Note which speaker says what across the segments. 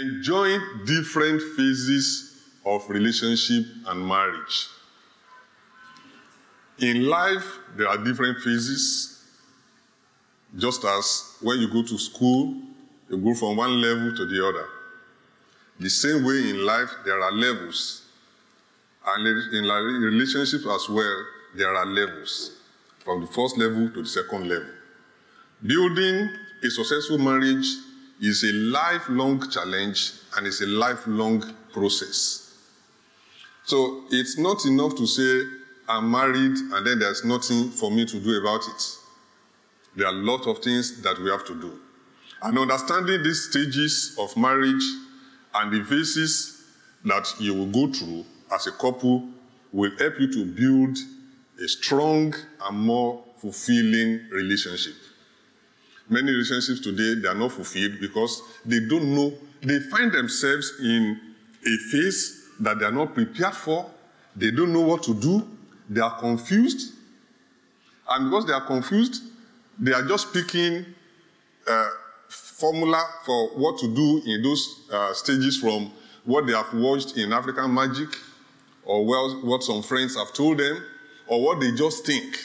Speaker 1: Enjoying different phases of relationship and marriage. In life, there are different phases. Just as when you go to school, you go from one level to the other. The same way in life, there are levels. And in relationships as well, there are levels. From the first level to the second level. Building a successful marriage is a lifelong challenge and it's a lifelong process. So it's not enough to say, I'm married and then there's nothing for me to do about it. There are a lot of things that we have to do. And understanding these stages of marriage and the phases that you will go through as a couple will help you to build a strong and more fulfilling relationship. Many relationships today, they are not fulfilled because they don't know, they find themselves in a phase that they are not prepared for. They don't know what to do. They are confused. And because they are confused, they are just picking formula for what to do in those stages from what they have watched in African Magic or what some friends have told them or what they just think.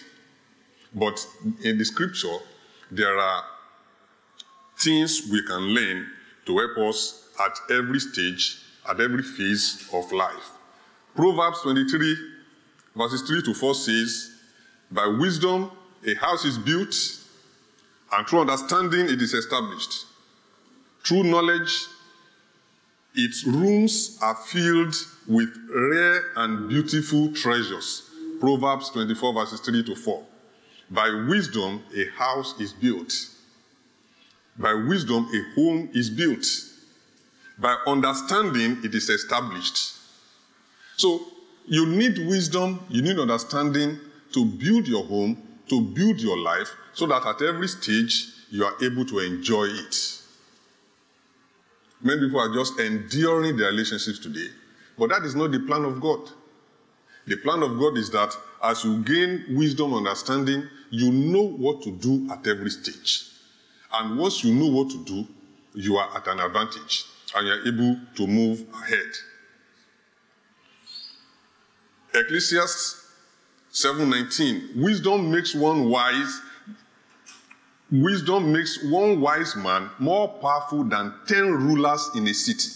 Speaker 1: But in the scripture, there are things we can learn to help us at every stage, at every phase of life. Proverbs 23, verses 3 to 4 says, by wisdom a house is built, and through understanding it is established. Through knowledge, its rooms are filled with rare and beautiful treasures. Proverbs 24, verses 3 to 4. By wisdom, a house is built. By wisdom, a home is built. By understanding, it is established. So, you need wisdom, you need understanding to build your home, to build your life, so that at every stage, you are able to enjoy it. Many people are just enduring their relationships today, but that is not the plan of God. The plan of God is that as you gain wisdom and understanding, you know what to do at every stage. And once you know what to do, you are at an advantage and you are able to move ahead. Ecclesiastes 7:19, wisdom makes one wise man more powerful than 10 rulers in a city.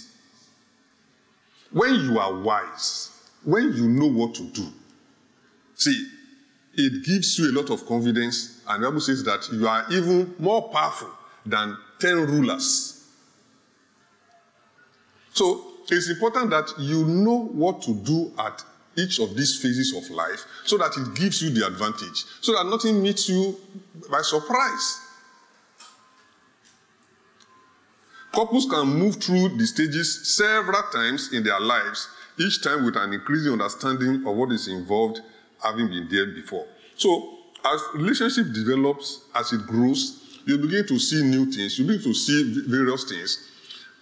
Speaker 1: When you are wise, when you know what to do, see, it gives you a lot of confidence, and the Bible says that you are even more powerful than 10 rulers. So it's important that you know what to do at each of these phases of life so that it gives you the advantage, so that nothing meets you by surprise. Couples can move through the stages several times in their lives, each time with an increasing understanding of what is involved, having been there before. So, as relationship develops, as it grows, you begin to see new things, you begin to see various things.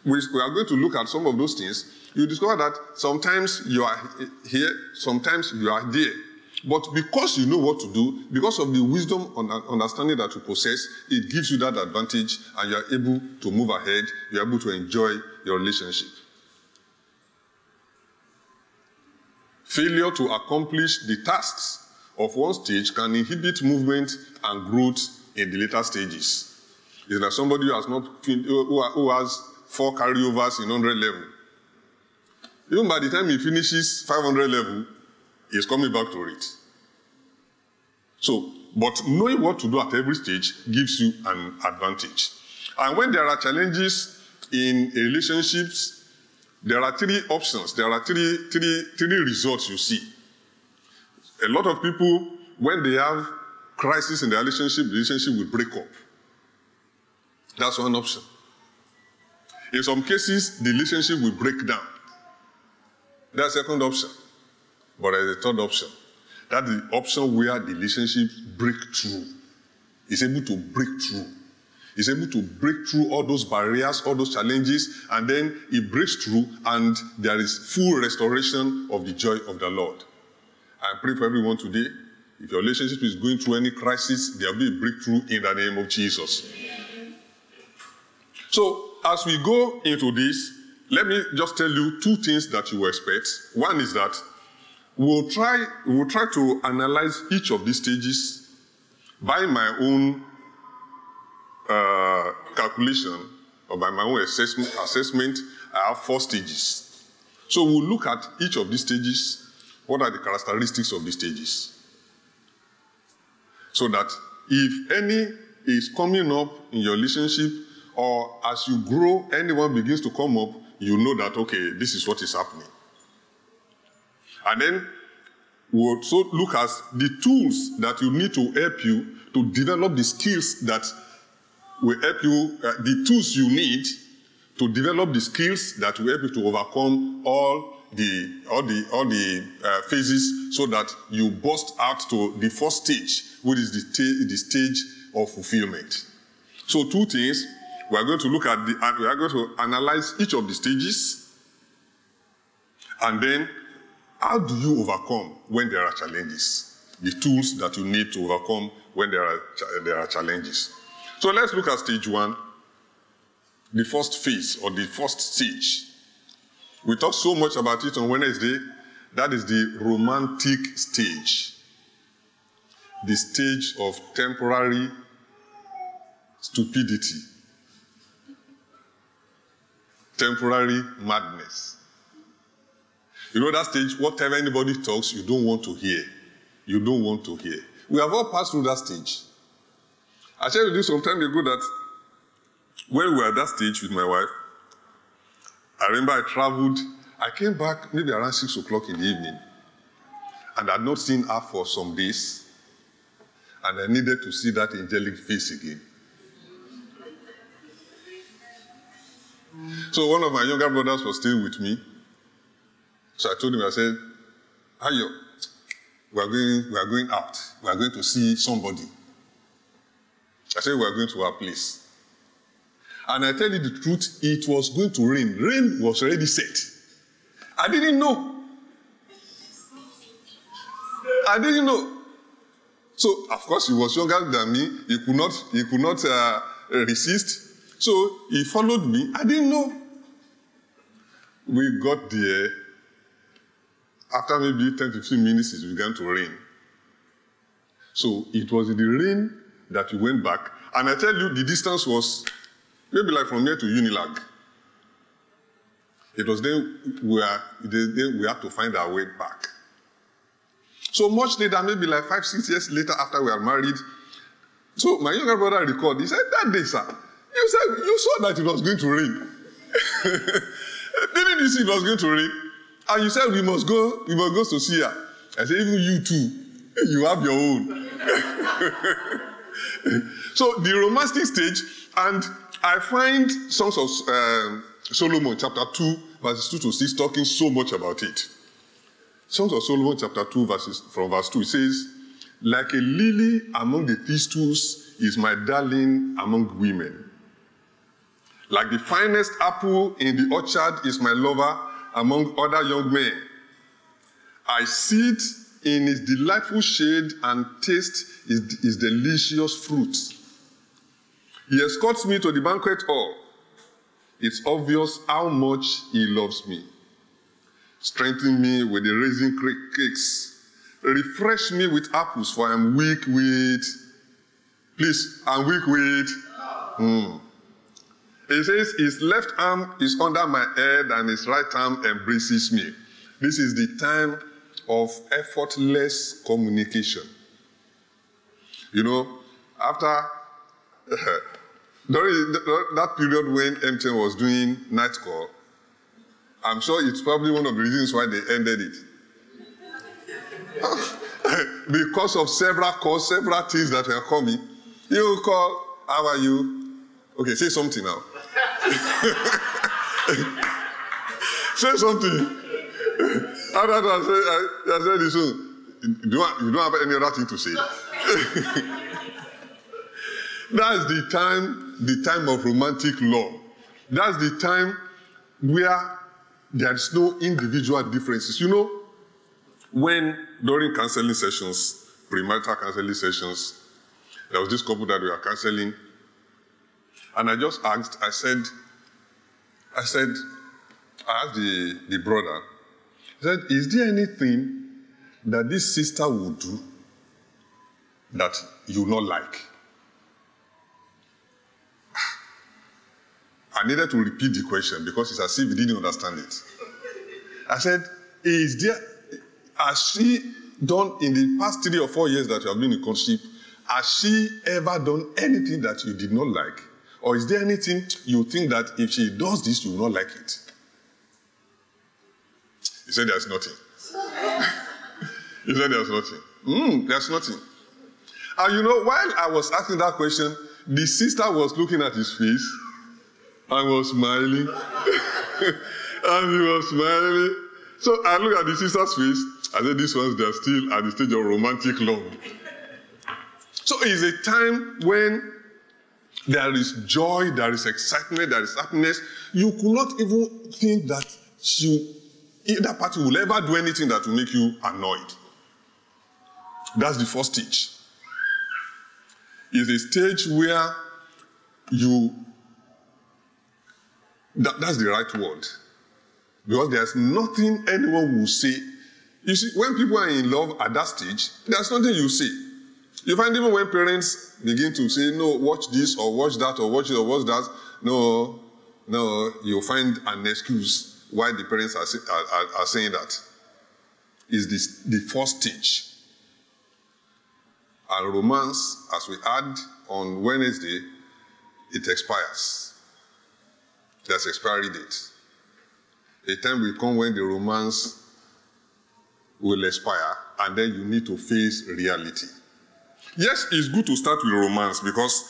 Speaker 1: We are going to look at some of those things. You discover that sometimes you are here, sometimes you are there. But because you know what to do, because of the wisdom and understanding that you possess, it gives you that advantage and you are able to move ahead, you are able to enjoy your relationship. Failure to accomplish the tasks of one stage can inhibit movement and growth in the later stages. It's like somebody who has who has 4 carryovers in 100 level. Even by the time he finishes 500 level, he's coming back to it. So, but knowing what to do at every stage gives you an advantage. And when there are challenges in relationships, there are 3 options. There are three results you see. A lot of people, when they have crisis in their relationship, the relationship will break up. That's one option. In some cases, the relationship will break down. That's the second option. But there's a third option. That's the option where the relationship breaks through. It's able to break through. It's able to break through all those barriers, all those challenges, and then it breaks through and there is full restoration of the joy of the Lord. I pray for everyone today. If your relationship is going through any crisis, there will be a breakthrough in the name of Jesus. So, as we go into this, let me just tell you two things that you will expect. One is that we'll try to analyze each of these stages by my own calculation or by my own assessment. I have 4 stages. So we'll look at each of these stages. What are the characteristics of these stages? So that if any is coming up in your relationship, or as you grow, anyone begins to come up, you know that, okay, this is what is happening. And then we'll also look at the tools that you need to help you to develop the skills that will help you, the tools you need to develop the skills that will help you to overcome all the phases, so that you burst out to the first stage, which is the stage of fulfillment. So 2 things. We are going to look at we are going to analyze each of the stages, and then how do you overcome when there are challenges? The tools that you need to overcome when there are challenges. So let's look at stage 1, the first phase or the first stage. We talked so much about it on Wednesday. That is the romantic stage, the stage of temporary stupidity, temporary madness. You know that stage, whatever anybody talks, you don't want to hear. You don't want to hear. We have all passed through that stage. I shared with you some time ago that when we were at that stage with my wife, I remember I traveled. I came back maybe around 6 o'clock in the evening, and I had not seen her for some days, and I needed to see that angelic face again. So one of my younger brothers was staying with me. So I told him, I said, Ayo, we are going out. We are going to see somebody. I said, we are going to our place. And I tell you the truth, it was going to rain. Rain was already set. I didn't know. I didn't know. So, of course, he was younger than me. He could not resist. So he followed me. I didn't know. We got there. After maybe 10 to 15 minutes, it began to rain. So it was in the rain that we went back. And I tell you, the distance was maybe like from here to Unilag. It was then we had to find our way back. So much later, maybe like 5-6 years later after we were married, so my younger brother recalled, he said, that day, sir, you saw that it was going to rain. Didn't you see it was going to rain? And you said, we must go to see her. I said, even you too, you have your own. So the romantic stage, and I find Songs of Solomon, chapter 2, verses 2 to 6, talking so much about it. Songs of Solomon, chapter 2, from verse 2, it says, like a lily among the thistles is my darling among women. Like the finest apple in the orchard is my lover among other young men. I sit in his delightful shade and taste his delicious fruit. He escorts me to the banquet hall. It's obvious how much he loves me. Strengthen me with the raisin cakes. Refresh me with apples, for I'm weak with... Please, I'm weak with... He says, his left arm is under my head and his right arm embraces me. This is the time of effortless communication. You know, after... during that period when MTN was doing night call, I'm sure it's probably one of the reasons why they ended it. Because of several calls, several things that were coming. You call, how are you? Okay, say something now. Say something. After that, I said this one. You don't have any other thing to say. That's the time of romantic love. That's the time where there's no individual differences. You know, when during counseling sessions, premarital counseling sessions, there was this couple that we were counseling, and I just asked, I said, I asked the brother, I said, is there anything that this sister would do that you not like? I needed to repeat the question because it's as if he didn't understand it. I said, has she done in the past 3 or 4 years that you have been in courtship, has she ever done anything that you did not like? Or is there anything you think that if she does this, you will not like it? He said, there's nothing. He said, there's nothing. There's nothing. And you know, while I was asking that question, the sister was looking at his face and was smiling. And he was smiling. So I looked at the sister's face. I said, these ones, they're still at the stage of romantic love. So it's a time when there is joy, there is excitement, there is happiness. You could not even think that either party will ever do anything that will make you annoyed. That's the first stage. It's a stage where that's the right word. Because there's nothing anyone will say. You see, when people are in love at that stage, there's nothing you say. You find even when parents begin to say, no, watch this or watch that or watch it or watch that, no, you'll find an excuse why the parents are saying that. Is the first stage. And romance, as we had on Wednesday, it expires. There's expiry date. A time will come when the romance will expire, and then you need to face reality. Yes, it's good to start with romance because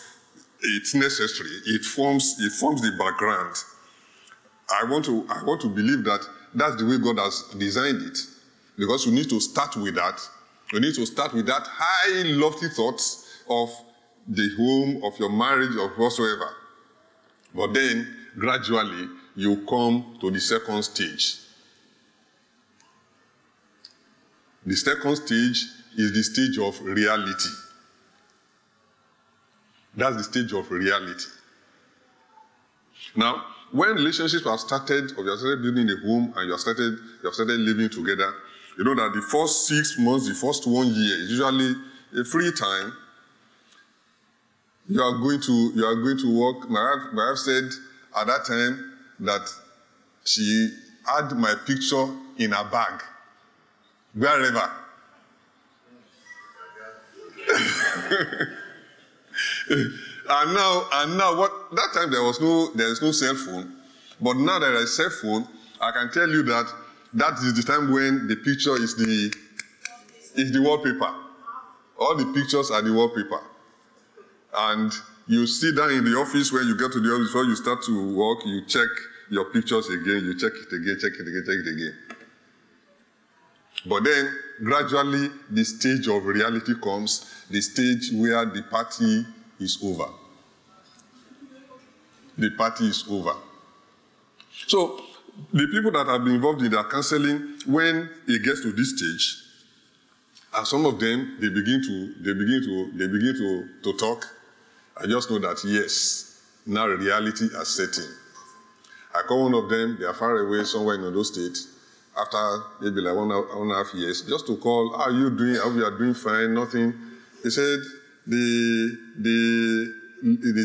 Speaker 1: it's necessary. It forms the background. I want to believe that that's the way God has designed it, because you need to start with that. You need to start with that high, lofty thoughts of the home, of your marriage, of whatsoever. But then, gradually, you come to the second stage. The second stage is the stage of reality. That's the stage of reality. Now, when relationships have started, or you have started building a home, and you have started living together, you know that the first 6 months, the first 1 year is usually a free time. You are going to work. My wife said at that time that she had my picture in her bag, wherever. and now what? That time there is no cell phone, but now there is cell phone. I can tell you that is the time when the picture is the wallpaper. All the pictures are the wallpaper, and you sit down in the office. When you get to the office, before you start to work, you check your pictures again. You check it again, check it again. But then, gradually, the stage of reality comes, the stage where the party is over. The party is over. So, the people that have been involved in their counseling, when it gets to this stage, and some of them, they begin to talk, I just know that, yes, now reality has set in. I call one of them, they are far away, somewhere in Ondo State, after maybe like 1.5 years, just to call, how are you doing? I hope you are doing fine, nothing. He said, the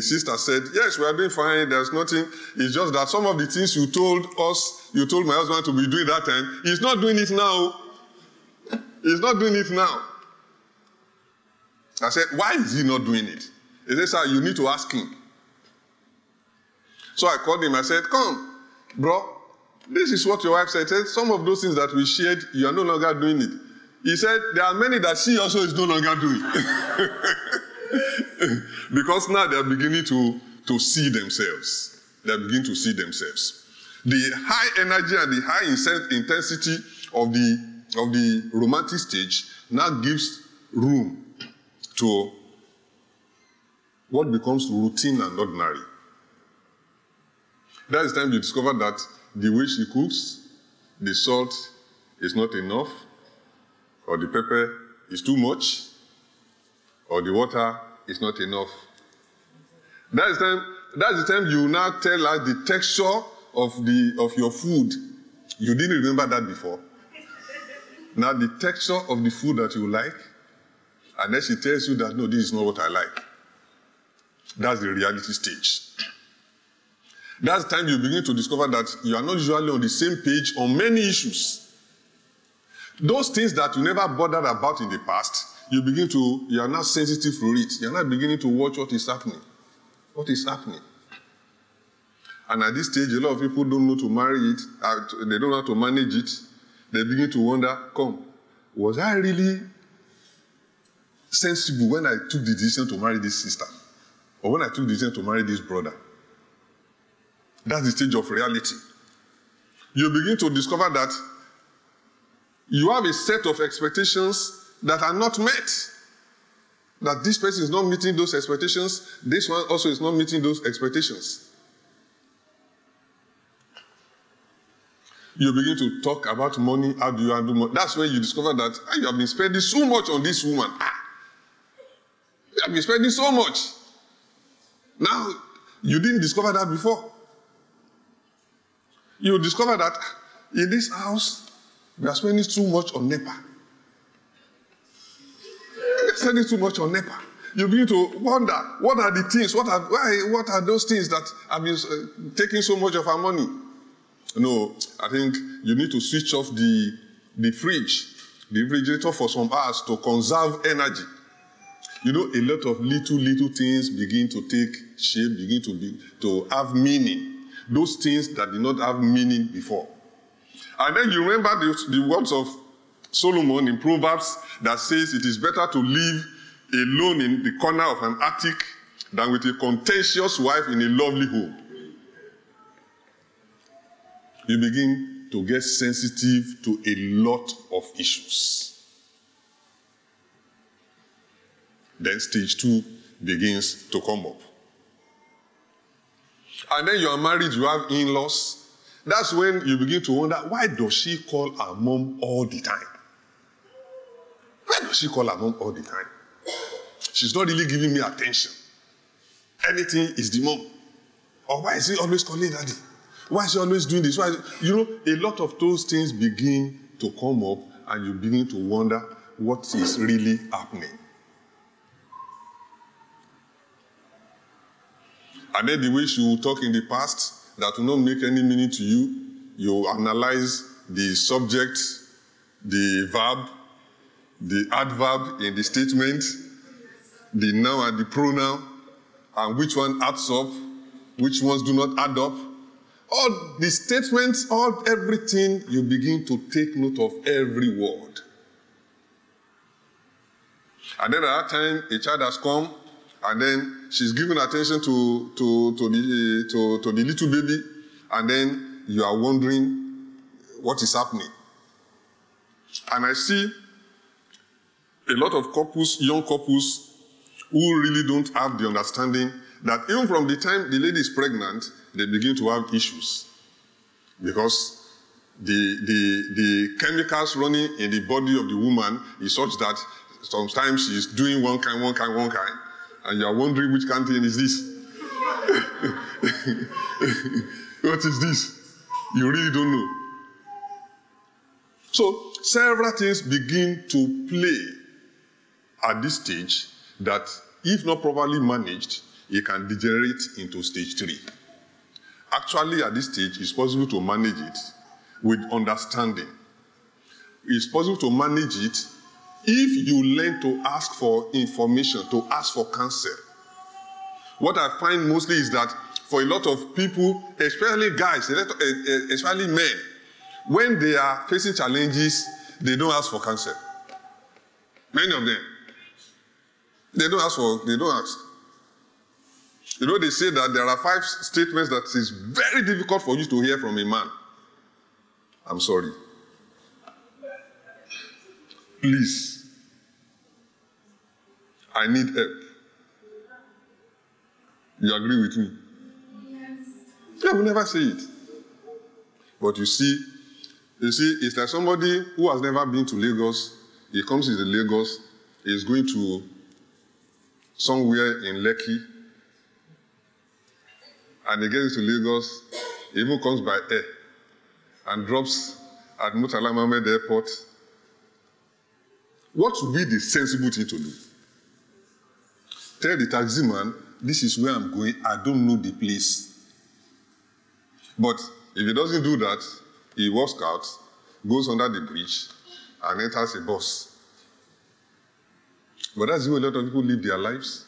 Speaker 1: sister said, yes, we are doing fine, there's nothing. It's just that some of the things you told my husband to be doing that time, he's not doing it now. He's not doing it now. I said, why is he not doing it? He said, sir, you need to ask him. So I called him, I said, come, bro, this is what your wife said. Some of those things that we shared, you are no longer doing it. He said, there are many that she also is no longer doing. Because now they are beginning to see themselves. They are beginning to see themselves. The high energy and the high intensity of the romantic stage now gives room to what becomes routine and ordinary. That is the time you discover that the way she cooks, the salt is not enough, or the pepper is too much, or the water is not enough. That's the time you now tell her the texture of your food, you didn't remember that before. Now the texture of the food that you like, and then she tells you that, no, this is not what I like. That's the reality stage. That's the time you begin to discover that you are not usually on the same page on many issues. Those things that you never bothered about in the past, you are now sensitive to it. You are now beginning to watch what is happening. What is happening? And at this stage, a lot of people don't know to marry it. They don't know how to manage it. They begin to wonder, was I really sensible when I took the decision to marry this sister? Or when I took the decision to marry this brother? That's the stage of reality. You begin to discover that you have a set of expectations that are not met. That this person is not meeting those expectations, this one also is not meeting those expectations. You begin to talk about money, how do you handle money? That's when you discover that you have been spending so much on this woman. You have been spending so much. Now, you didn't discover that before. You discover that in this house, we are spending too much on NEPA. We are spending too much on NEPA. You begin to wonder, what are the things, what are those things that have been taking so much of our money? No, I think you need to switch off the fridge, the refrigerator for some hours to conserve energy. You know, a lot of little things begin to take shape, begin to have meaning. Those things that did not have meaning before. And then you remember the words of Solomon in Proverbs that says it is better to live alone in the corner of an attic than with a contentious wife in a lovely home. You begin to get sensitive to a lot of issues. Then stage 2 begins to come up. And then you are married, you have in-laws. That's when you begin to wonder, why does she call her mom all the time? Why does she call her mom all the time? She's not really giving me attention. Anything is the mom. Or why is he always calling daddy? Why is he always doing this? Why? You know, a lot of those things begin to come up and you begin to wonder what is really happening. And then the way she will talk in the past that will not make any meaning to you, you analyze the subject, the verb, the adverb in the statement, the noun and the pronoun, and which one adds up, which ones do not add up. All the statements, everything, you begin to take note of every word. And then at that time, a child has come, and then she's giving attention to the little baby, and then you are wondering what is happening. And I see a lot of couples, young couples, who really don't have the understanding that even from the time the lady is pregnant, they begin to have issues. Because the chemicals running in the body of the woman is such that sometimes she's doing one kind, and you're wondering which kind thing is this. What is this? You really don't know. So several things begin to play at this stage that, if not properly managed, it can degenerate into stage 3. Actually, at this stage, it's possible to manage it with understanding. It's possible to manage it if you learn to ask for information, to ask for counsel. What I find mostly is that for a lot of people, especially guys, especially men, when they are facing challenges, they don't ask for counsel. Many of them. They don't ask. You know, they say that there are 5 statements that is very difficult for you to hear from a man. I'm sorry. Please. I need help. You agree with me? Yes. Yeah, we never say it. But you see, it's like somebody who has never been to Lagos. He comes to Lagos, he's going to somewhere in Lekki, and he gets to Lagos, He even comes by air and drops at Murtala Mohammed Airport. What would be the sensible thing to do? Tell the taxi man, this is where I'm going, I don't know the place. But if he doesn't do that, he walks out, goes under the bridge, and enters a bus. But that's the way a lot of people live their lives.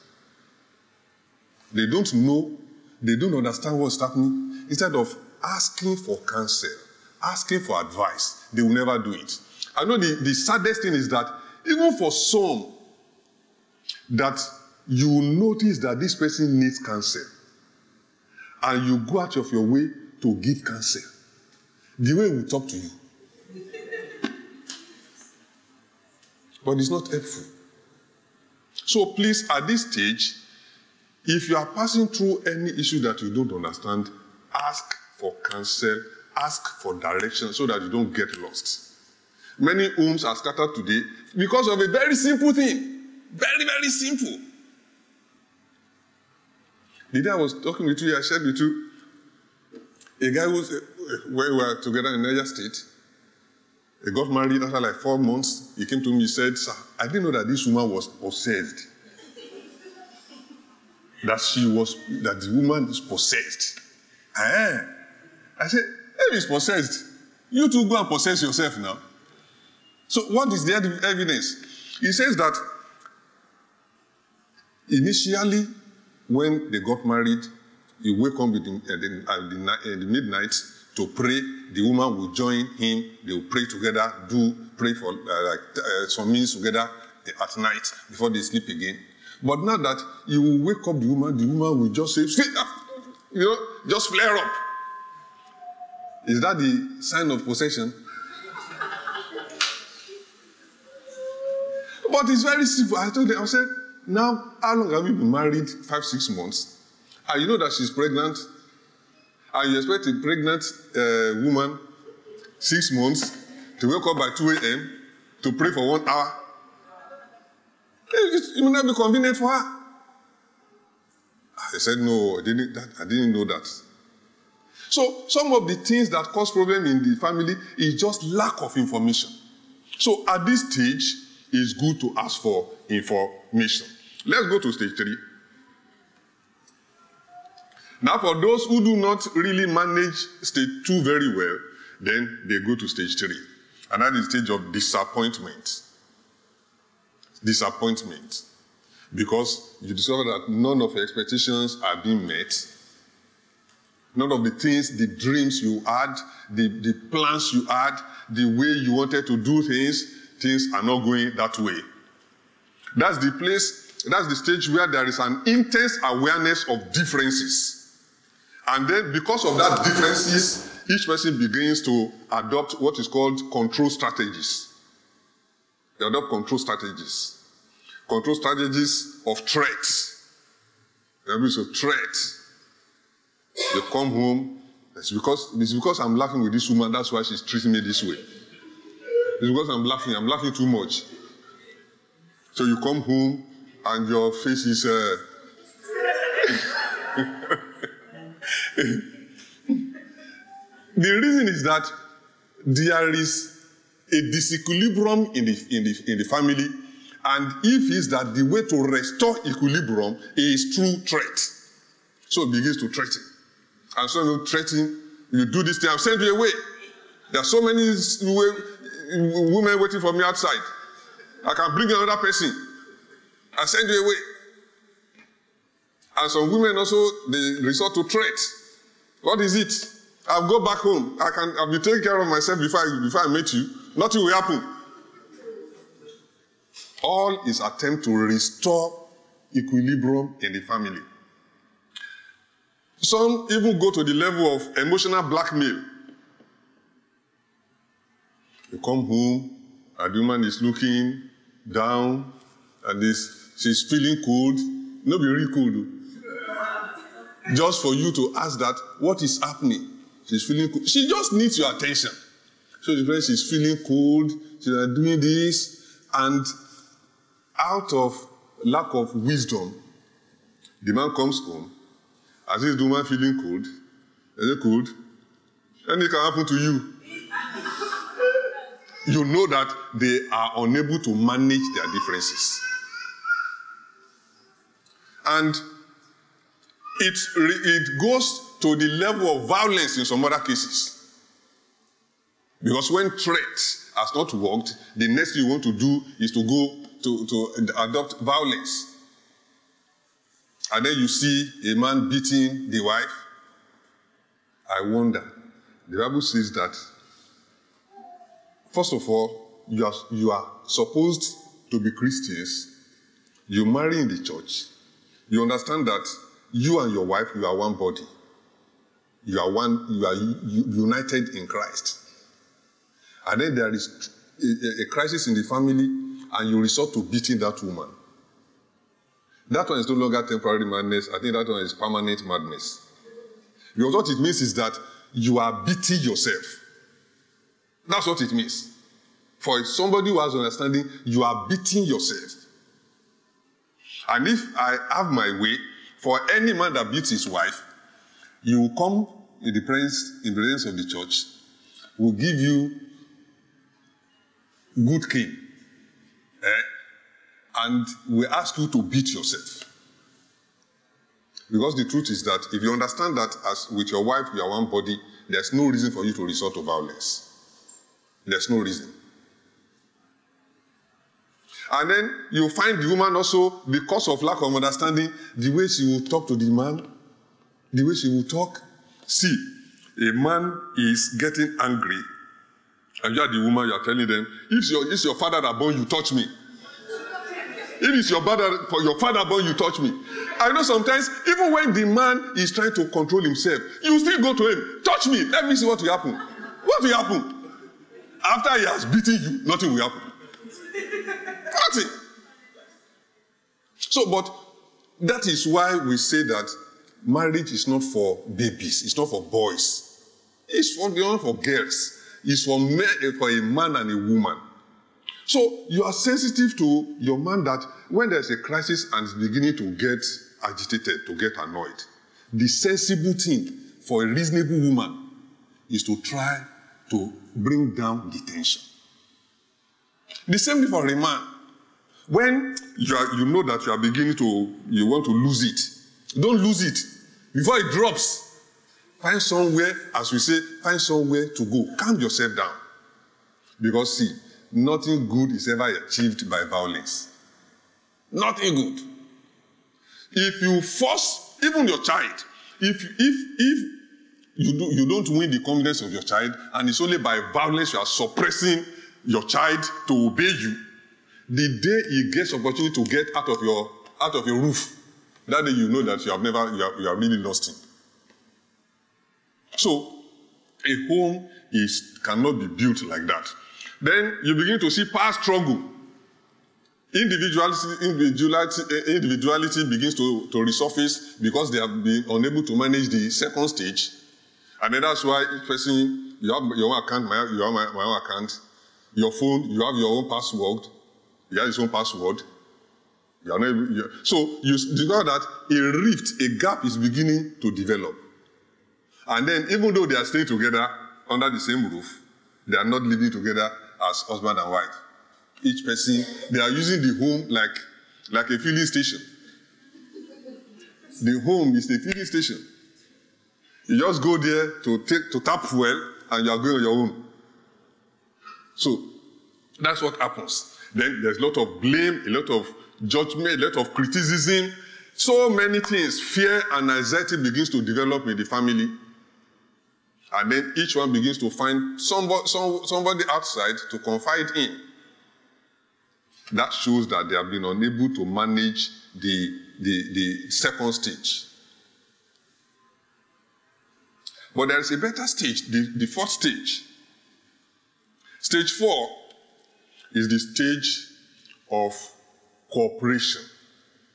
Speaker 1: They don't know, they don't understand what's happening. Instead of asking for counsel, asking for advice, they will never do it. I know the saddest thing is that even for some, that you will notice that this person needs counsel, and you go out of your way to give counsel. The way we talk to you. But it's not helpful. So please, at this stage, if you are passing through any issue that you don't understand, ask for counsel, ask for direction so that you don't get lost. Many homes are scattered today because of a very simple thing. Very, very simple. The day I was talking with you, I shared with you a guy who, when we were together in Niger State, he got married after like 4 months. He came to me, he said, "Sir, I didn't know that this woman was possessed. That the woman is possessed." I said, if he's possessed, you two go and possess yourself now. So what is the evidence? He says that initially, when they got married, he wake up in the midnight to pray. The woman will join him. They will pray together, pray for some minutes together at night before they sleep again. But now that you will wake up the woman will just say, just flare up. Is that the sign of possession? But it's very simple. I told them, I said, now, how long have you been married? 5-6 months. And you know that she's pregnant. And you expect a pregnant woman, 6 months, to wake up by 2 a.m. to pray for 1 hour. It may not be convenient for her. I said, no, I didn't know that. So some of the things that cause problems in the family is just lack of information. So at this stage, it's good to ask for information. Let's go to stage 3. Now, for those who do not really manage stage 2 very well, then they go to stage 3. And that is the stage of disappointment. Disappointment. Because you discover that none of your expectations are being met. None of the things, the dreams you had, the plans you had, the way you wanted to do things are not going that way. That's the place, that's the stage where there is an intense awareness of differences. And then because of that differences, each person begins to adopt what is called control strategies. They adopt control strategies. Control strategies of threats. There is a threat. You come home, it's because I'm laughing with this woman, that's why she's treating me this way. It's because I'm laughing too much. So you come home and your face is... The reason is that there is a disequilibrium in the family, and if it's that the way to restore equilibrium is through threat. So it begins to threaten. And so you threaten, you do this thing, I'll send you away. There are so many women waiting for me outside. I can bring another person. I'll send you away. And some women also, they resort to threat. What is it? I'll go back home. I'll be taking care of myself before I meet you. Nothing will happen. All is attempt to restore equilibrium in the family. Some even go to the level of emotional blackmail. You come home, and the woman is looking down, and she's feeling cold. No, be really cold. Just for you to ask that, what is happening? She's feeling cold. She just needs your attention. So she's feeling cold, she's doing this, and out of lack of wisdom, the man comes home. As if the woman feeling cold, is it cold? And it can happen to you. You know that they are unable to manage their differences. And it goes to the level of violence in some other cases. Because when threat has not worked, the next thing you want to do is to go to adopt violence. And then you see a man beating the wife. I wonder. The Bible says that, first of all, you are supposed to be Christians. You marry in the church. You understand that you and your wife, you are one body. You are united in Christ. And then there is a crisis in the family, and you resort to beating that woman. That one is no longer temporary madness. I think that one is permanent madness. Because what it means is that you are beating yourself. That's what it means. For somebody who has understanding, you are beating yourself. And if I have my way, for any man that beats his wife, he will come in the presence of the church, will give you good cane, and we ask you to beat yourself. Because the truth is that if you understand that as with your wife you are one body, there's no reason for you to resort to violence. There's no reason. And then you find the woman also, because of lack of understanding, the way she will talk to the man, the way she will talk. See, a man is getting angry, and you are the woman, you are telling them, if it's your father that born you, touch me. If it's your father born you, touch me. I know sometimes, even when the man is trying to control himself, you still go to him, touch me, let me see what will happen. What will happen? After he has beaten you, nothing will happen. Nothing. So, but that is why we say that marriage is not for babies, it's not for boys. It's for girls. It's for a man and a woman. So you are sensitive to your man that when there's a crisis and is beginning to get agitated, to get annoyed, the sensible thing for a reasonable woman is to try to bring down the tension. The same thing for a man. When you know that you want to lose it, don't lose it. Before it drops, find somewhere, as we say, find somewhere to go. Calm yourself down. Because see, nothing good is ever achieved by violence. Nothing good. If you force, even your child, if you don't win the confidence of your child, and it's only by violence you are suppressing your child to obey you, the day he gets opportunity to get out of your roof, that day you know that you have really lost him. So, a home cannot be built like that. Then you begin to see power struggle. Individuality begins to resurface because they have been unable to manage the second stage. And then that's why each person, you have your own account, you have my own account. Your phone, you have your own password. He has his own password. So you discover that a rift, a gap is beginning to develop. And then even though they are staying together under the same roof, they are not living together as husband and wife. Each person, they are using the home like a filling station. The home is the filling station. You just go there to tap fuel and you are going on your own. So that's what happens. Then there's a lot of blame, a lot of judgment, a lot of criticism. So many things. Fear and anxiety begins to develop in the family. And then each one begins to find somebody outside to confide in. That shows that they have been unable to manage the second stage. But there is a better stage, the fourth stage. Stage 4 is the stage of cooperation,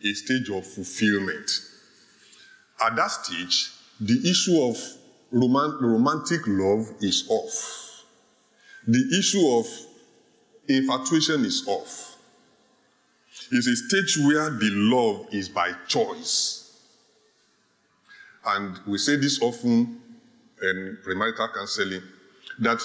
Speaker 1: a stage of fulfillment. At that stage, the issue of romantic love is off. The issue of infatuation is off. It's a stage where the love is by choice. And we say this often and premarital counseling, that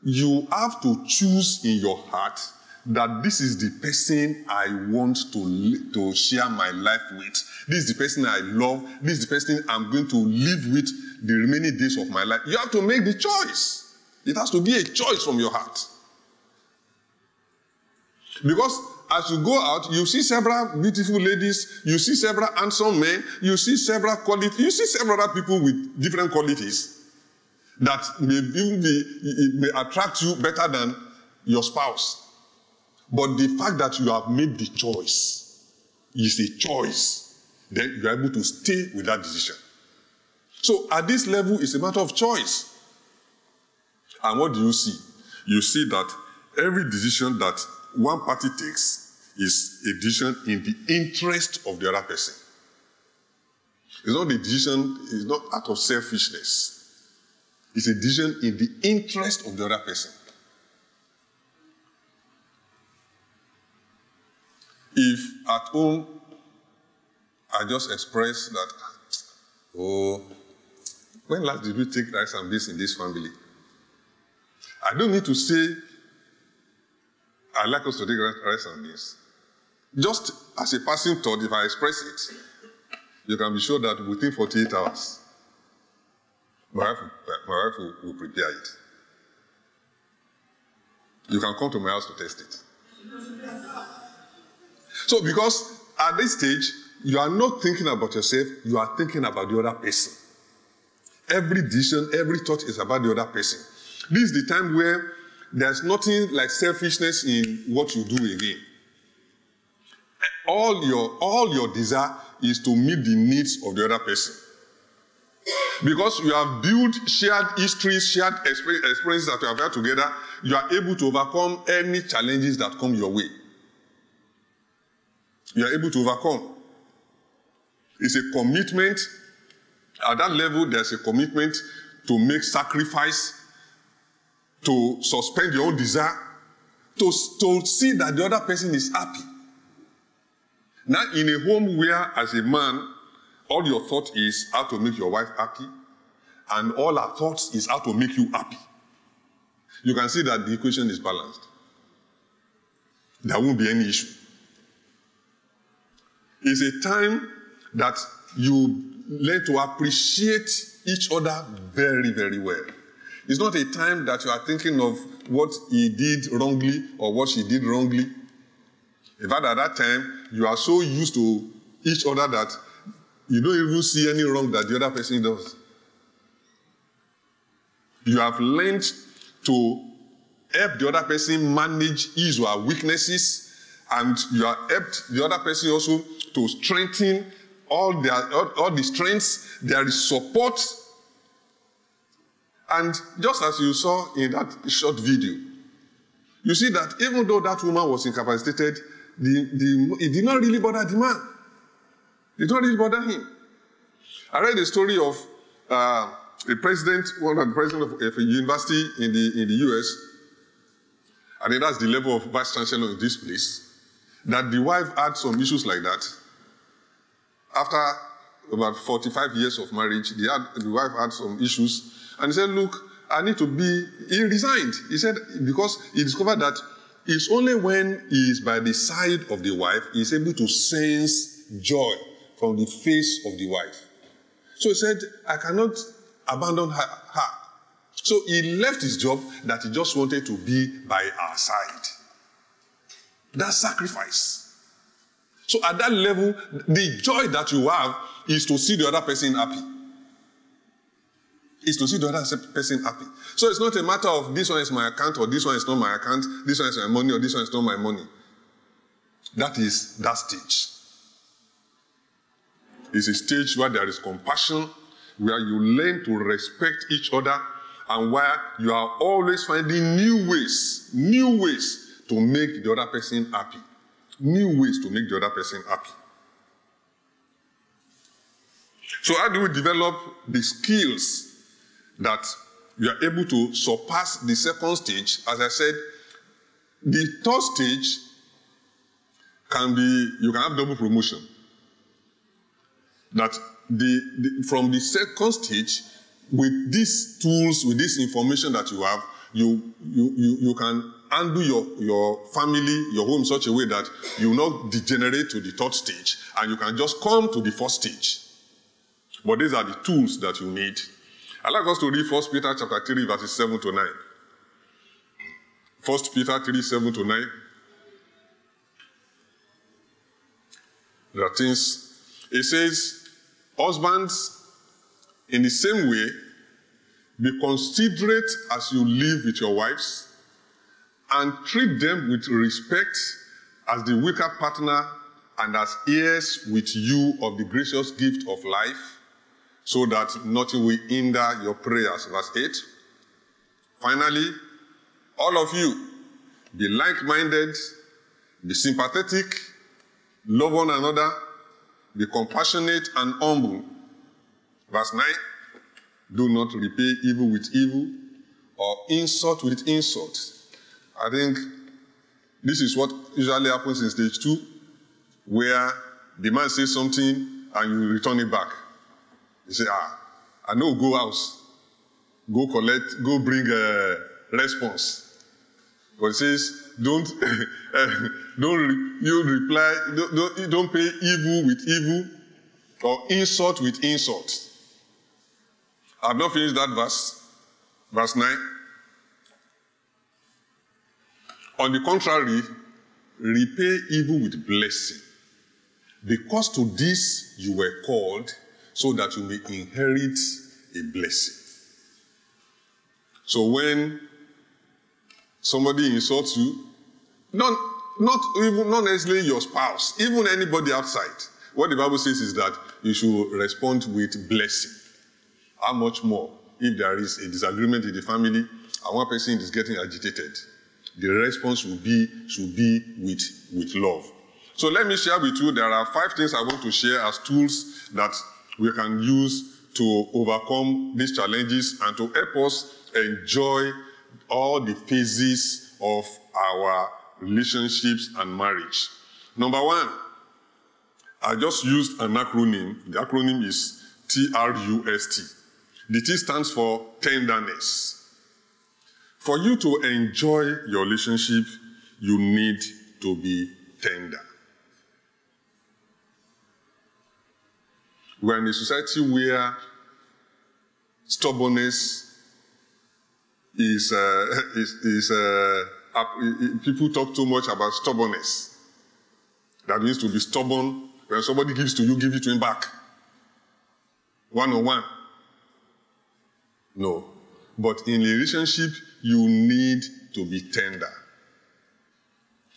Speaker 1: you have to choose in your heart that this is the person I want to share my life with. This is the person I love. This is the person I'm going to live with the remaining days of my life. You have to make the choice. It has to be a choice from your heart. Because as you go out, you see several beautiful ladies, you see several handsome men, you see several other people with different qualities that may attract you better than your spouse. But the fact that you have made the choice is a choice, then you are able to stay with that decision. So at this level, it's a matter of choice. And what do you see? You see that every decision that one party takes is a decision in the interest of the other person. It's not a decision, it's not out of selfishness. It's a decision in the interest of the other person. If at home I just express that, oh, when last did we take rice and beans in this family? I don't need to say, I'd like us to take rice and beans. Just as a passing thought, if I express it, you can be sure that within 48 hours, my wife will prepare it. You can come to my house to test it. So because at this stage, you are not thinking about yourself, you are thinking about the other person. Every decision, every thought is about the other person. This is the time where there's nothing like selfishness in what you do again. All your desire is to meet the needs of the other person. Because you have built shared histories, shared experiences that you have had together, you are able to overcome any challenges that come your way. You are able to overcome. It's a commitment. At that level, there's a commitment to make sacrifice, to suspend your own desire, to see that the other person is happy. Now, in a home where, as a man, all your thought is how to make your wife happy, and all her thoughts is how to make you happy, you can see that the equation is balanced. There won't be any issue. It's a time that you learn to appreciate each other very, very well. It's not a time that you are thinking of what he did wrongly or what she did wrongly. In fact, at that time, you are so used to each other that you don't even see any wrong that the other person does. You have learned to help the other person manage his or her weaknesses, and you have helped the other person also to strengthen all the strengths. There is support. And just as you saw in that short video, you see that even though that woman was incapacitated, it did not really bother the man. It did not really bother him. I read the story of one of the presidents of a university in the US, and then that's the level of vice chancellor in this place, that the wife had some issues like that. After about 45 years of marriage, the wife had some issues, and he said, look, I need to be, he resigned. He said, because he discovered that it's only when he is by the side of the wife, he is able to sense joy from the face of the wife. So he said, I cannot abandon her. So he left his job that he just wanted to be by our side. That's sacrifice. So at that level, the joy that you have is to see the other person happy. Is to see the other person happy. So it's not a matter of this one is my account or this one is not my account, this one is my money or this one is not my money. That is that stage. It's a stage where there is compassion, where you learn to respect each other, and where you are always finding new ways to make the other person happy. New ways to make the other person happy. So how do we develop the skills that you are able to surpass the second stage? As I said, the third stage can be, you can have double promotion. That from the second stage, with these tools, with this information that you have, you can handle your family, your home in such a way that you will not degenerate to the third stage, and you can just come to the fourth stage. But these are the tools that you need. I'd like us to read 1 Peter chapter 3, verses 7 to 9. 1 Peter 3, 7 to 9. There are things. It says, husbands, in the same way, be considerate as you live with your wives, and treat them with respect as the weaker partner and as heirs with you of the gracious gift of life, so that nothing will hinder your prayers. Verse 8. Finally, all of you, be like-minded, be sympathetic, love one another, be compassionate and humble. Verse 9. Do not repay evil with evil or insult with insult. I think this is what usually happens in stage 2, where the man says something and you return it back. You say, I know, go house, go collect, go bring a response. But it says, don't pay evil with evil or insult with insult. I've not finished that verse. Verse 9. On the contrary, repay evil with blessing, because to this you were called, so that you may inherit a blessing. So when somebody insults you, not necessarily your spouse, even anybody outside, what the Bible says is that you should respond with blessing. How much more if there is a disagreement in the family and one person is getting agitated? The response should be with love. So let me share with you, there are 5 things I want to share as tools that we can use to overcome these challenges and to help us enjoy all the phases of our relationships and marriage. Number 1, I just used an acronym. The acronym is TRUST. The T stands for tenderness. For you to enjoy your relationship, you need to be tender. We're in a society where stubbornness people talk too much about stubbornness. That means to be stubborn. When somebody gives to you, give it to him back. One-on-one. No. But in a relationship, you need to be tender.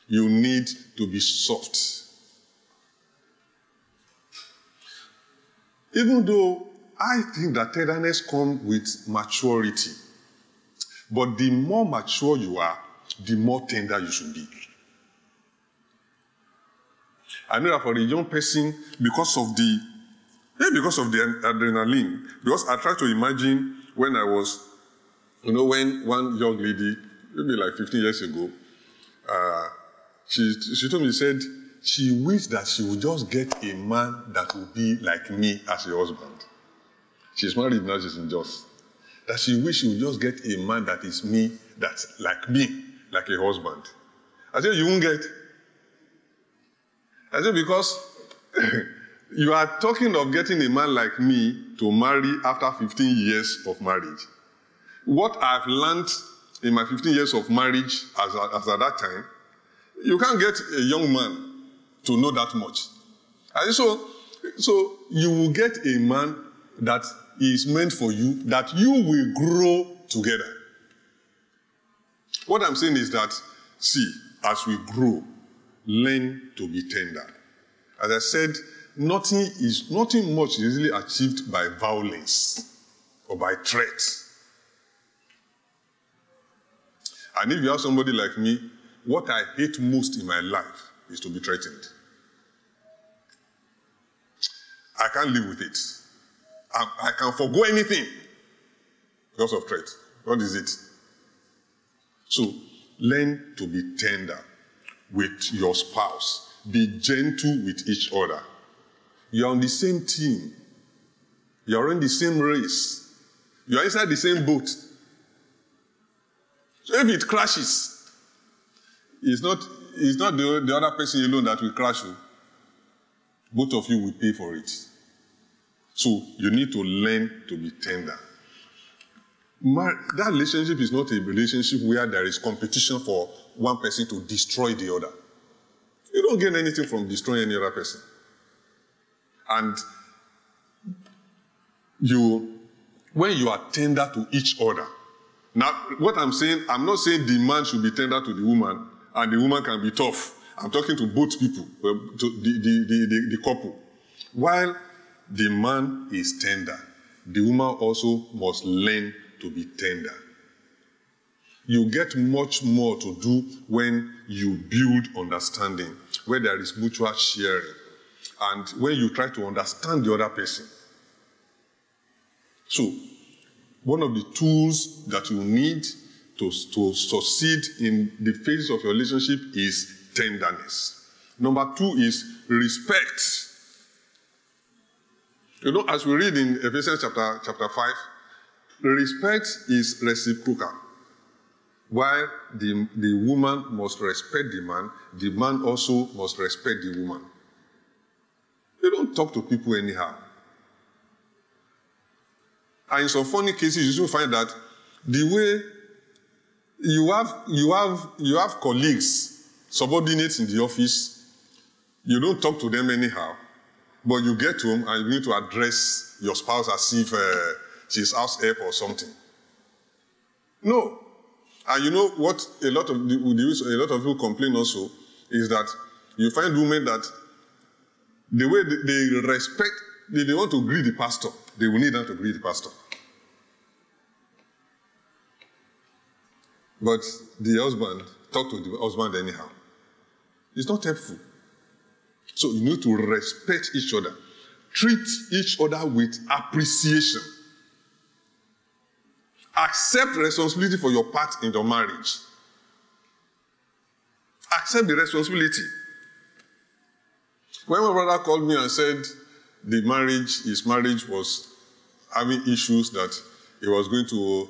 Speaker 1: You need to be soft. Even though I think that tenderness comes with maturity, but the more mature you are, the more tender you should be. I know that for a young person, because of the adrenaline, because I try to imagine when I was, when one young lady, maybe like 15 years ago, she told me, said, she wished that she would just get a man that would be like me as a husband. She's married now, she's in Jos. That she wished she would just get a man that is me, that's like me, like a husband. I said, you won't get. I said, because you are talking of getting a man like me to marry after 15 years of marriage. What I've learned in my 15 years of marriage as at that time, you can't get a young man to know that much. And so you will get a man that is meant for you, that you will grow together. What I'm saying is that, see, as we grow, learn to be tender. As I said, nothing much is really achieved by violence or by threats. And if you have somebody like me, what I hate most in my life is to be threatened. I can't live with it. I can forgo anything because of threat. What is it? So, learn to be tender with your spouse. Be gentle with each other. You're on the same team. You're in the same race. You are inside the same boat. So if it crashes, it's not the other person alone that will crash you. Both of you will pay for it. So you need to learn to be tender. That relationship is not a relationship where there is competition for one person to destroy the other. You don't gain anything from destroying any other person. And when you are tender to each other. Now, what I'm saying, I'm not saying the man should be tender to the woman and the woman can be tough. I'm talking to both people, to the couple. While the man is tender, the woman also must learn to be tender. You get much more to do when you build understanding, where there is mutual sharing, and when you try to understand the other person. So, one of the tools that you need to succeed in the phases of your relationship is tenderness. Number 2 is respect. You know, as we read in Ephesians chapter 5, respect is reciprocal. While the woman must respect the man also must respect the woman. You don't talk to people anyhow. And in some funny cases, you still find that the way you have colleagues, subordinates in the office, you don't talk to them anyhow, but you get home and you need to address your spouse as if she's house help or something. No. And you know what a lot of people complain also is that you find women that the way they respect, they want to greet the pastor, they will need them to greet the pastor. But the husband, talk to the husband anyhow. It's not helpful. So you need to respect each other. Treat each other with appreciation. Accept responsibility for your part in the marriage. Accept the responsibility. When my brother called me and said his marriage was having issues, that he was going to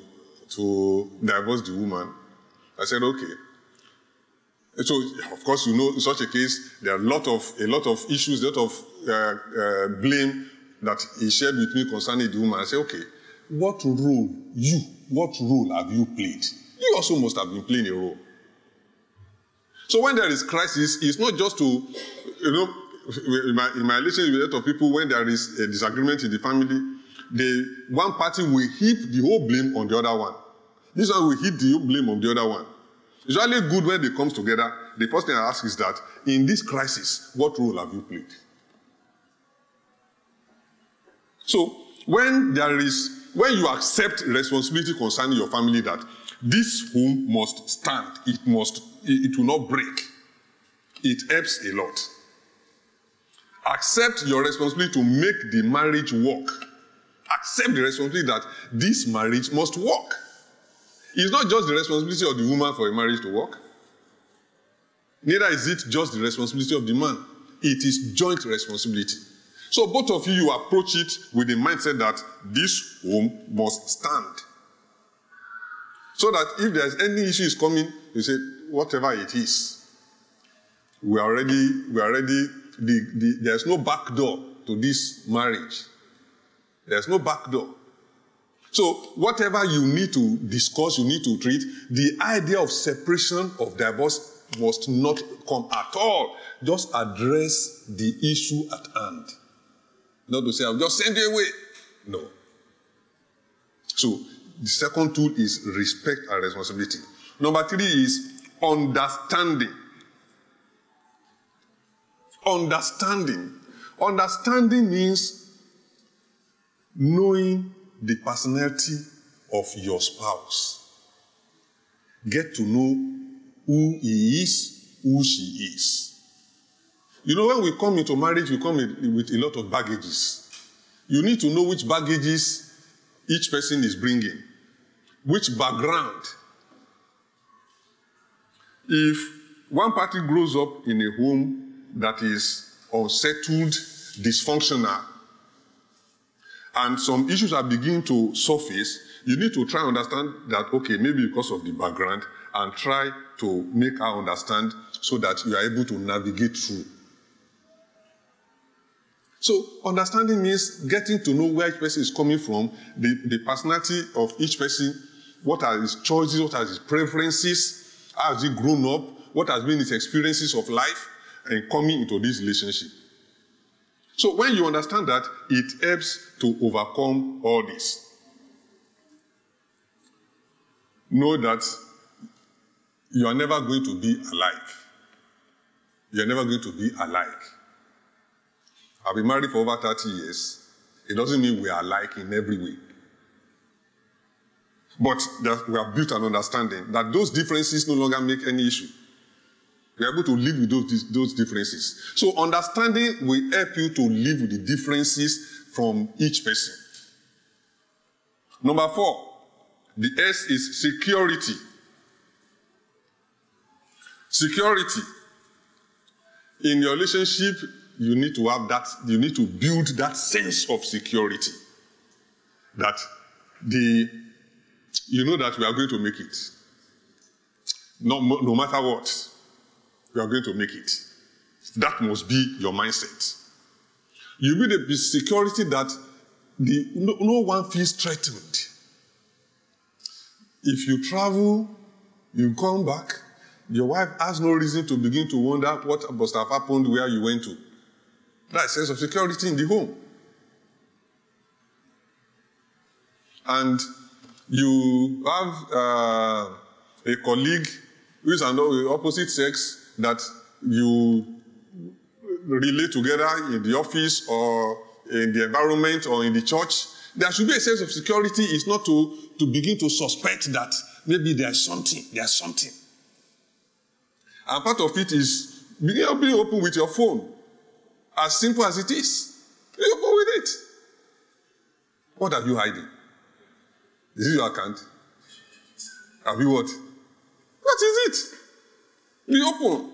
Speaker 1: divorce the woman, I said, okay. So, of course, you know, in such a case, there are a lot of issues, a lot of blame that he shared with me concerning the woman. I said, okay, what role have you played? You also must have been playing a role. So when there is crisis, it's not just to, you know, in my relationship with a lot of people, when there is a disagreement in the family, one party will heap the whole blame on the other one. This one will heap the whole blame on the other one. It's really good when they come together. The first thing I ask is that, in this crisis, what role have you played? So, when you accept responsibility concerning your family, that this home must stand, it will not break, it helps a lot. Accept your responsibility to make the marriage work. Accept the responsibility that this marriage must work. It's not just the responsibility of the woman for a marriage to work. Neither is it just the responsibility of the man. It is joint responsibility. So both of you approach it with the mindset that this home must stand. So that if there's any issues coming, you say, whatever it is, there's no back door to this marriage. There's no back door. So whatever you need to discuss, you need to treat, the idea of separation, of divorce must not come at all. Just address the issue at hand. Not to say, I'll just send you away. No. So the second tool is respect and responsibility. Number 3 is understanding. Understanding. Understanding means knowing the personality of your spouse. Get to know who he is, who she is. You know, when we come into marriage, we come with a lot of baggages. You need to know which baggages each person is bringing, which background. If one party grows up in a home that is unsettled, dysfunctional, and some issues are beginning to surface, you need to try and understand that, okay, maybe because of the background, and try to make her understand so that you are able to navigate through. So understanding means getting to know where each person is coming from, the personality of each person, what are his choices, what are his preferences, how has he grown up, what has been his experiences of life, and coming into this relationship. So when you understand that, it helps to overcome all this. Know that you are never going to be alike. You are never going to be alike. I've been married for over 30 years. It doesn't mean we are alike in every way. But we have built an understanding that those differences no longer make any issue. We are able to live with those differences. So understanding will help you to live with the differences from each person. Number 4, the S is security. Security. In your relationship, you need to have that, you need to build that sense of security. That you know that we are going to make it. No matter what, we are going to make it. That must be your mindset. You build a security that no one feels threatened. If you travel, you come back, your wife has no reason to begin to wonder what must have happened where you went to. That's a sense of security in the home. And you have a colleague who is the opposite sex that you relate together in the office or in the environment or in the church. There should be a sense of security. It's not to begin to suspect that maybe there's something. And part of it is being open with your phone. As simple as it is. Be open with it. What are you hiding? Is it your account? Have you what? What is it? Be open.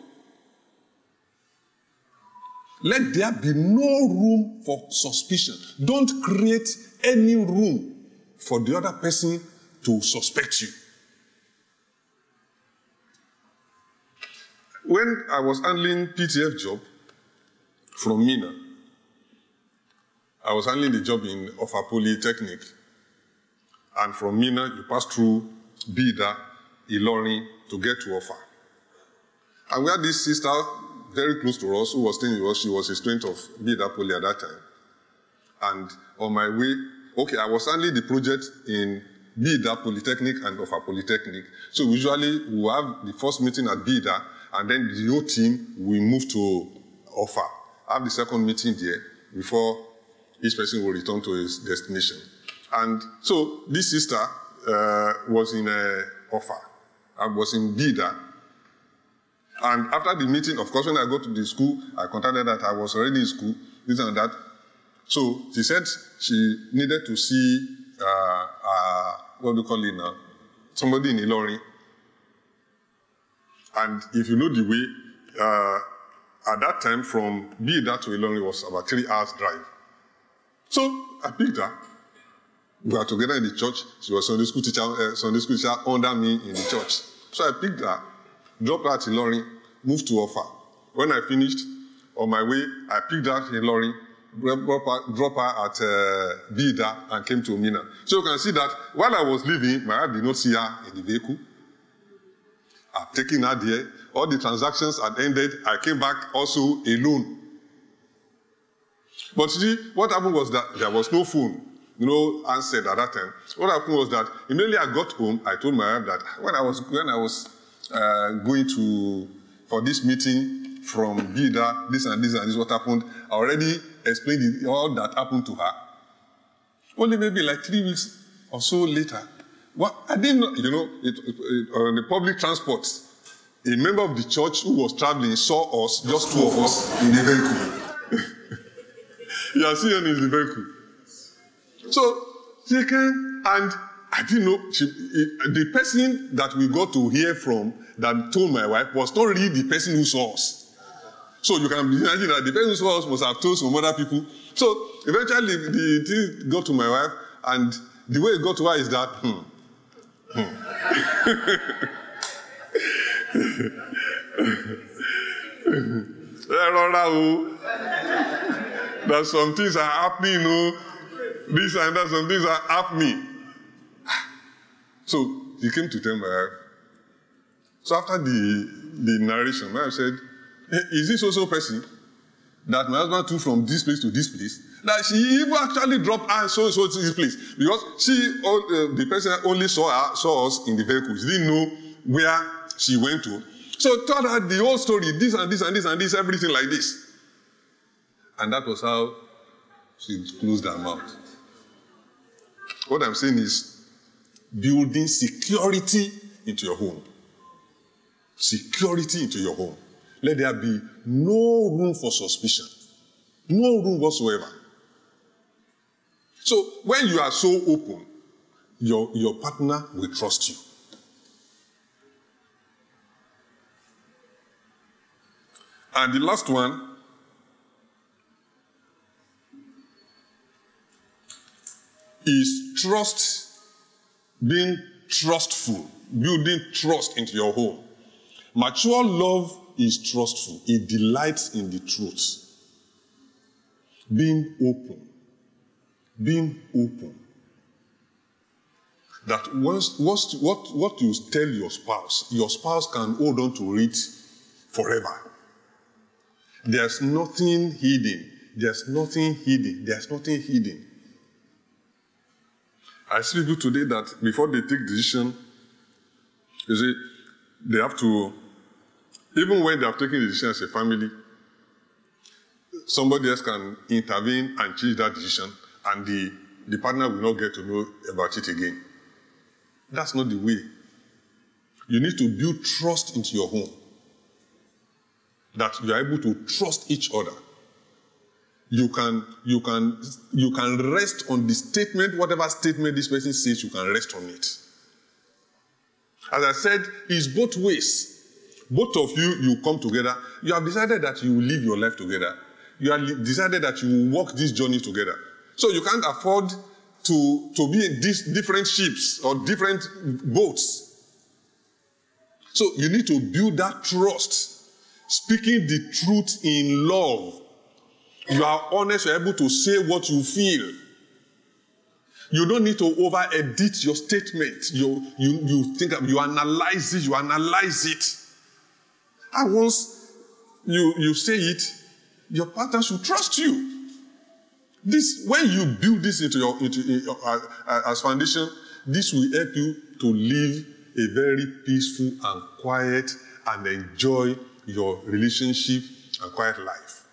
Speaker 1: Let there be no room for suspicion. Don't create any room for the other person to suspect you. When I was handling PTF job from Mina, I was handling the job in Offa Polytechnic. And from Mina, you pass through Bida, Ilorin to get to Offa. And we had this sister very close to us who was staying with us. She was a student of Bida Poly at that time. And on my way, I was handling the project in Bida Polytechnic and Offa Polytechnic. So usually we have the first meeting at Bida, and then the whole team will move to Offa. Have the second meeting there before each person will return to his destination. And so this sister was in Offa. I was in Bida. And after the meeting, of course, when I go to the school, I contacted that I was already in school, this and that. So she said she needed to see, what do you call it now? Somebody in Ilorin. And if you know the way, at that time from Bida to Ilorin was about 3 hours drive. So I picked her. We were together in the church. She was Sunday school teacher under me in the church. So I picked her, dropped her at Ilorin, moved to Offa. When I finished, on my way, I picked her at Ilorin, dropped her at Bida, and came to Mina. So you can see that while I was leaving, my wife did not see her in the vehicle. I've taken her there. All the transactions had ended. I came back also alone. But see, what happened was that there was no phone. Answered at that time. What happened was that immediately I got home, I told my wife that when I was going for this meeting from Bida, this and this, what happened, I already explained all that happened to her. Only maybe like 3 weeks or so later, I didn't know, on the public transport, a member of the church who was traveling saw us, just 2 of us, in the vehicle. You are seeing in the vehicle. So she came, and I didn't know, the person that we got to hear from that told my wife was not really the person who saw us. So you can imagine that the person who saw us must have told some other people. So eventually the thing got to my wife, and the way it got to her is that, that some things are happening, this and that, some things are happening. So he came to tell my wife. So after the narration, my wife said, hey, is this also a person that my husband took from this place to this place? That she even actually dropped her so to this place. Because the person only saw us in the vehicle. She didn't know where she went to. So told her the whole story, this and this and this and this, everything like this. And that was how she closed her mouth. What I'm saying is building security into your home. Security into your home. Let there be no room for suspicion. No room whatsoever. So when you are so open, your partner will trust you. And the last one is trust, being trustful, building trust into your home. Mature love is trustful. It delights in the truth. Being open. Being open. That what you tell your spouse can hold on to it forever. There's nothing hidden. There's nothing hidden. There's nothing hidden. I see people today that before they take decision, you see, they have to, even when they have taken the decision as a family, somebody else can intervene and change that decision, and the partner will not get to know about it again. That's not the way. You need to build trust into your home. That you are able to trust each other. You can rest on the statement, whatever statement this person says, you can rest on it. As I said, it's both ways. Both of you come together. You have decided that you will live your life together. You have decided that you will walk this journey together. So you can't afford to be in these different ships or different boats. So you need to build that trust. Speaking the truth in love. You are honest, you are able to say what you feel. You don't need to over-edit your statement. You think, you analyze it. And once you say it, your partner should trust you. When you build this into as foundation, this will help you to live a very peaceful and quiet and enjoy your relationship and quiet life.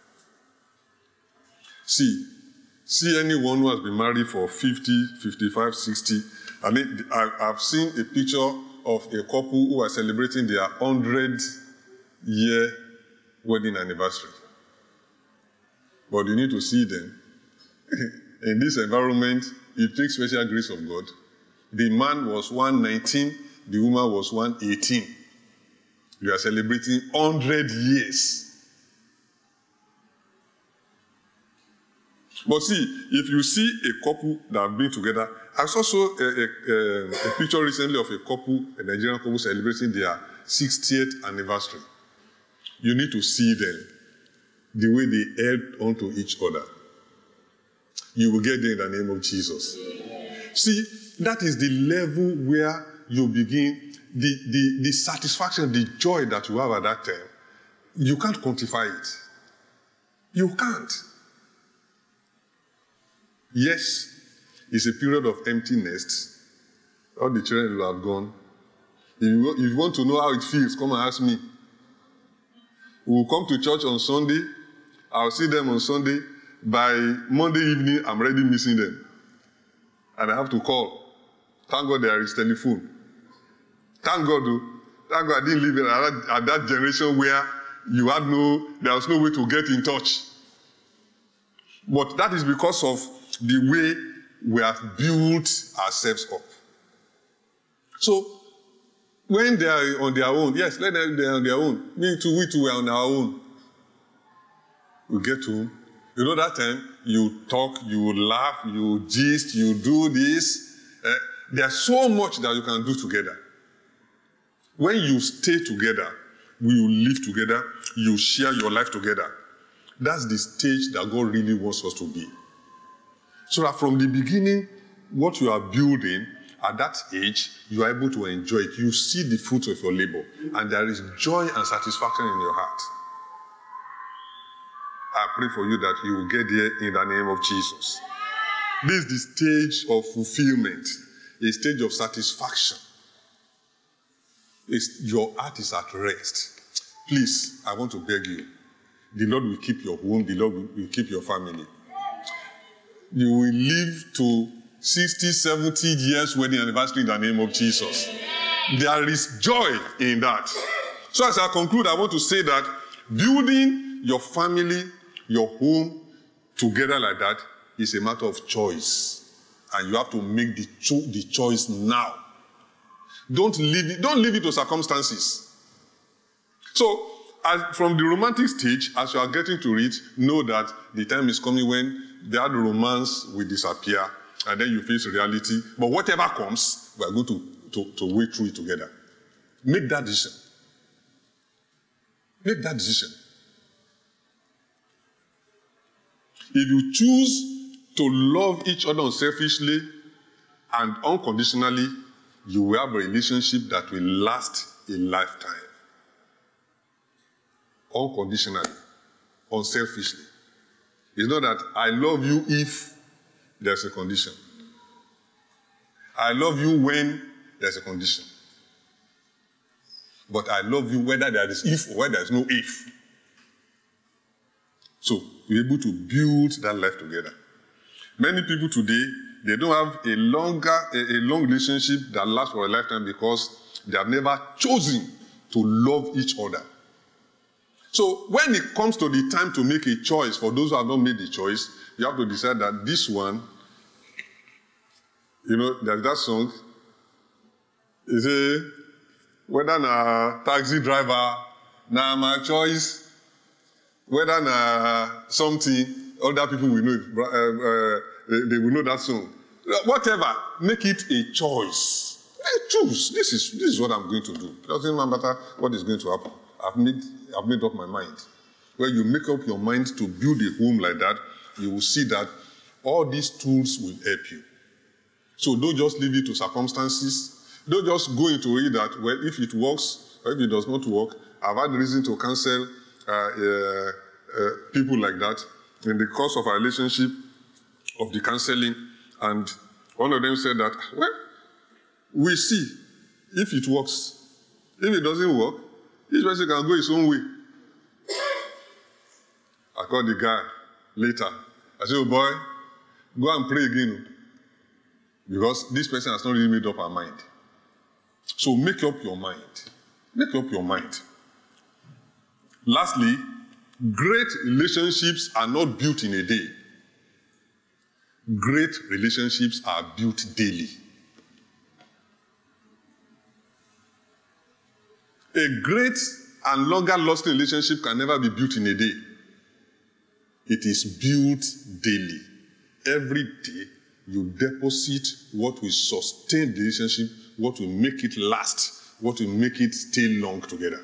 Speaker 1: See anyone who has been married for 50, 55, 60. I mean, I've seen a picture of a couple who are celebrating their 100-year wedding anniversary. But you need to see them. In this environment, it takes special grace of God. The man was 119, the woman was 118. You are celebrating 100 years. But see, if you see a couple that have been together, I saw a picture recently of a couple, a Nigerian couple celebrating their 60th anniversary. You need to see them, the way they held on to each other. You will get there in the name of Jesus. See, that is the level where you begin, the satisfaction, the joy that you have at that time. You can't quantify it. You can't. Yes, it's a period of empty nest. All the children will have gone. If you want to know how it feels, come and ask me. We will come to church on Sunday. I'll see them on Sunday. By Monday evening, I'm already missing them. And I have to call. Thank God there is telephone. Thank God, though. Thank God I didn't live at that generation where there was no way to get in touch. But that is because of the way we have built ourselves up. So, when they are on their own, yes, let them be on their own. We too are on our own. You get home. You know that time, you talk, you laugh, you gist, you do this. There's so much that you can do together. When you stay together, you live together, you share your life together. That's the stage that God really wants us to be. So that from the beginning, what you are building, at that age, you are able to enjoy it. You see the fruits of your labor, and there is joy and satisfaction in your heart. I pray for you that you will get there in the name of Jesus. This is the stage of fulfillment, a stage of satisfaction. Your heart is at rest. Please, I want to beg you. The Lord will keep your home. The Lord will keep your family. You will live to 60, 70 years wedding anniversary in the name of Jesus. There is joy in that. So as I conclude, I want to say that building your family, your home together like that is a matter of choice. And you have to make the choice now. Don't leave it to circumstances. So, from the romantic stage, as you are getting to it, know that the time is coming when that romance will disappear, and then you face reality. But whatever comes, we are going to wait through it together. Make that decision. Make that decision. If you choose to love each other unselfishly and unconditionally, you will have a relationship that will last a lifetime. Unconditionally, unselfishly. It's not that I love you if there's a condition. I love you when there's a condition. But I love you whether there is if or whether there is no if. So, we're able to build that life together. Many people today, they don't have a long relationship that lasts for a lifetime because they have never chosen to love each other. So when it comes to the time to make a choice, for those who have not made the choice, you have to decide that this one, there's that song, is it, whether na taxi driver, na my choice, whether na something, other people will know it, they will know that song. Whatever, make it a choice. Choose. This is what I'm going to do. It doesn't matter what is going to happen. I've made up my mind. When you make up your mind to build a home like that, you will see that all these tools will help you. So don't just leave it to circumstances. Don't just go into it that, well, if it works or if it does not work. I've had reason to cancel people like that in the course of our relationship, of the counseling, and one of them said that, well, we see if it works. If it doesn't work, each person can go his own way. I called the guy later. I said, oh boy, go and pray again. Because this person has not really made up her mind. So make up your mind. Make up your mind. Lastly, great relationships are not built in a day. Great relationships are built daily. A great and longer-lasting relationship can never be built in a day. It is built daily. Every day, you deposit what will sustain the relationship, what will make it last, what will make it stay long together.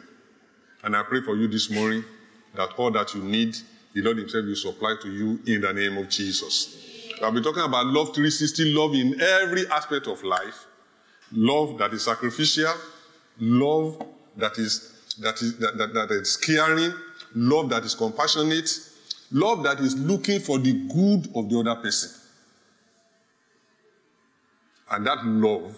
Speaker 1: And I pray for you this morning that all that you need, the Lord himself will supply to you in the name of Jesus. I'll be talking about love 360, love in every aspect of life. Love that is sacrificial, love that is caring, love that is compassionate, love that is looking for the good of the other person. And that love,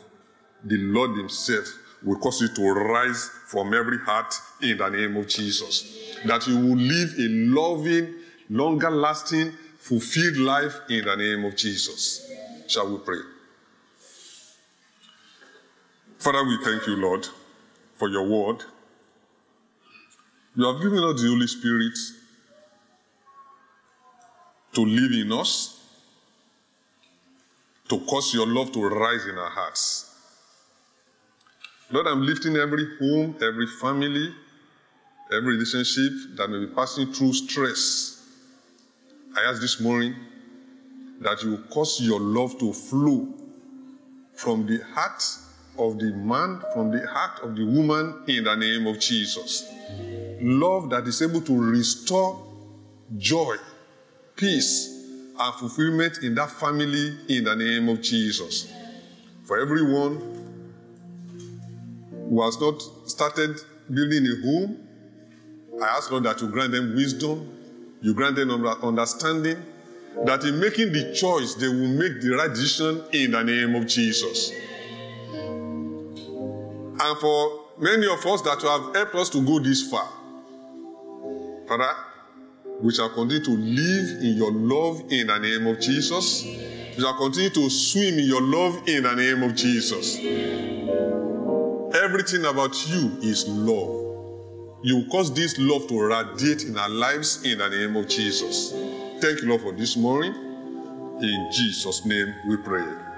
Speaker 1: the Lord himself will cause you to rise from every heart in the name of Jesus. That you will live a loving, longer-lasting, fulfilled life in the name of Jesus. Shall we pray? Father, we thank you, Lord, for your word. You have given us the Holy Spirit to live in us, to cause your love to rise in our hearts. Lord, I'm lifting every home, every family, every relationship that may be passing through stress, I ask this morning that you cause your love to flow from the heart of the man, from the heart of the woman, in the name of Jesus. Love that is able to restore joy, peace, and fulfillment in that family, in the name of Jesus. For everyone who has not started building a home, I ask, Lord, that you grant them wisdom, you grant them understanding, that in making the choice, they will make the right decision in the name of Jesus. And for many of us that you have helped us to go this far, Father, we shall continue to live in your love in the name of Jesus. We shall continue to swim in your love in the name of Jesus. Everything about you is love. You will cause this love to radiate in our lives in the name of Jesus. Thank you, Lord, for this morning. In Jesus' name we pray.